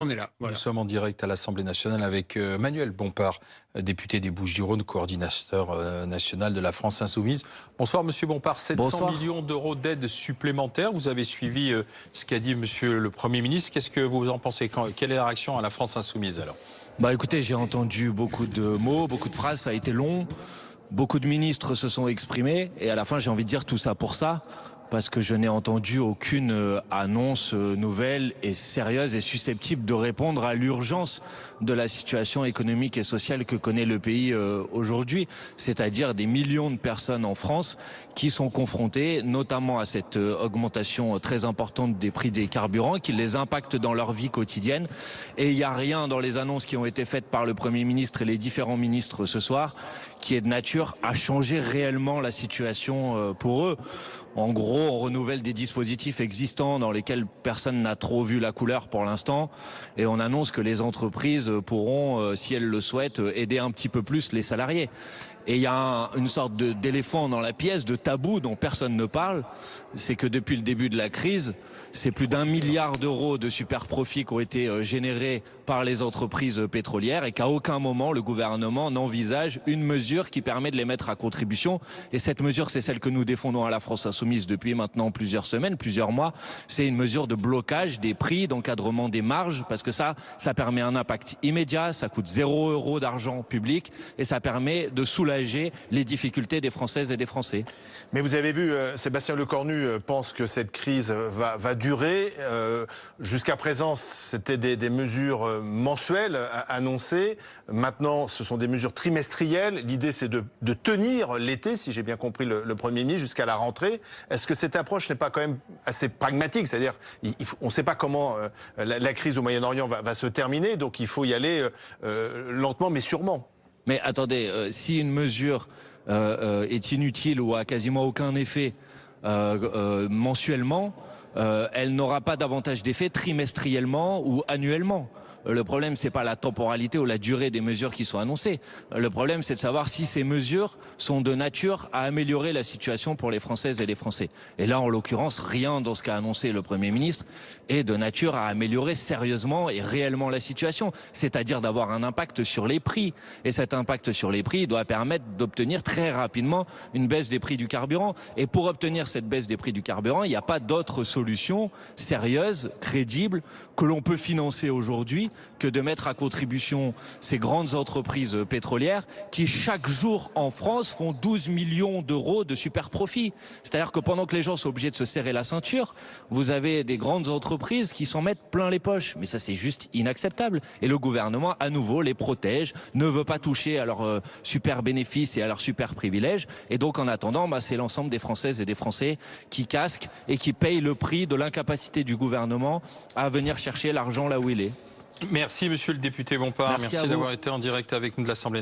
On est là, voilà. Nous sommes en direct à l'Assemblée nationale avec Manuel Bompard, député des Bouches-du-Rhône, coordinateur national de la France Insoumise. Bonsoir Monsieur Bompard, 700 millions d'euros d'aide supplémentaire. Vous avez suivi ce qu'a dit Monsieur le Premier ministre. Qu'est-ce que vous en pensez? Quelle est la réaction à la France Insoumise alors? Écoutez, j'ai entendu beaucoup de mots, beaucoup de phrases, ça a été long. Beaucoup de ministres se sont exprimés et à la fin j'ai envie de dire tout ça pour ça. Parce que je n'ai entendu aucune annonce nouvelle et sérieuse et susceptible de répondre à l'urgence de la situation économique et sociale que connaît le pays aujourd'hui. C'est-à-dire des millions de personnes en France qui sont confrontées notamment à cette augmentation très importante des prix des carburants qui les impacte dans leur vie quotidienne. Et il n'y a rien dans les annonces qui ont été faites par le Premier ministre et les différents ministres ce soir qui est de nature à changer réellement la situation pour eux. En gros, on renouvelle des dispositifs existants dans lesquels personne n'a trop vu la couleur pour l'instant. Et on annonce que les entreprises pourront, si elles le souhaitent, aider un petit peu plus les salariés. Et il y a une sorte d'éléphant dans la pièce, de tabou dont personne ne parle. C'est que depuis le début de la crise, c'est plus d'1 milliard d'euros de super profits qui ont été générés par les entreprises pétrolières et qu'à aucun moment le gouvernement n'envisage une mesure qui permet de les mettre à contribution. Et cette mesure, c'est celle que nous défendons à la France Insoumise depuis maintenant plusieurs semaines, plusieurs mois. C'est une mesure de blocage des prix, d'encadrement des marges, parce que ça permet un impact immédiat, ça coûte 0 € d'argent public et ça permet de soulager les difficultés des Françaises et des Français. Mais vous avez vu, Sébastien Lecornu pense que cette crise va durer. Jusqu'à présent, c'était des mesures mensuelles annoncées. Maintenant, ce sont des mesures trimestrielles. L'idée, c'est de tenir l'été, si j'ai bien compris le Premier ministre, jusqu'à la rentrée. Est-ce que cette approche n'est pas quand même assez pragmatique? C'est-à-dire, on ne sait pas comment la crise au Moyen-Orient va se terminer, donc il faut y aller lentement mais sûrement. Mais attendez, si une mesure est inutile ou a quasiment aucun effet mensuellement, elle n'aura pas davantage d'effet trimestriellement ou annuellement. Le problème, c'est pas la temporalité ou la durée des mesures qui sont annoncées. Le problème, c'est de savoir si ces mesures sont de nature à améliorer la situation pour les Françaises et les Français. Et là, en l'occurrence, rien dans ce qu'a annoncé le Premier ministre est de nature à améliorer sérieusement et réellement la situation. C'est-à-dire d'avoir un impact sur les prix. Et cet impact sur les prix doit permettre d'obtenir très rapidement une baisse des prix du carburant. Et pour obtenir cette baisse des prix du carburant, il n'y a pas d'autre solution sérieuse, crédible, que l'on peut financer aujourd'hui que de mettre à contribution ces grandes entreprises pétrolières qui chaque jour en France font 12 millions d'euros de super profits. C'est-à-dire que pendant que les gens sont obligés de se serrer la ceinture, vous avez des grandes entreprises qui s'en mettent plein les poches. Mais ça, c'est juste inacceptable. Et le gouvernement, à nouveau, les protège, ne veut pas toucher à leurs super bénéfices et à leurs super privilèges. Et donc, en attendant, c'est l'ensemble des Françaises et des Français qui casquent et qui payent le prix de l'incapacité du gouvernement à venir chercher l'argent là où il est. Merci Monsieur le député Bompard, merci d'avoir été en direct avec nous de l'Assemblée.